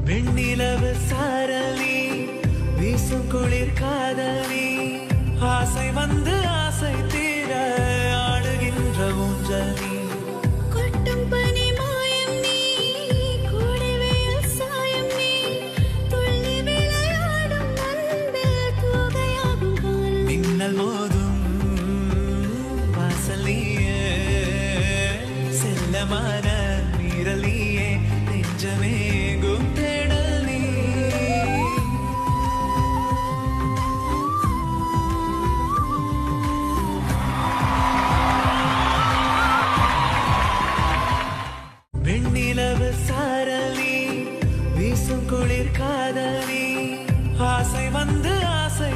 வெண்ணிலவு சாரலி வீசும் குளிர் காதலி ஆசை வந்து ஆசை தீர ஆடுகின்ற ஊஞ்சலி கொட்டும் பனி மாயம் நீ கூடவேல் சாயம் நீ துள்ளி விளையாடும் அன்பில் தூகையாகும் காலம் மின்னல் மோதும் வாசலியே செல்லமான நீரலியே நெஞ்சமேகும் தேடல் நீ வெண்ணிலவு சாரலி வீசும் குளிர் காதலி ஆசை வந்து ஆசை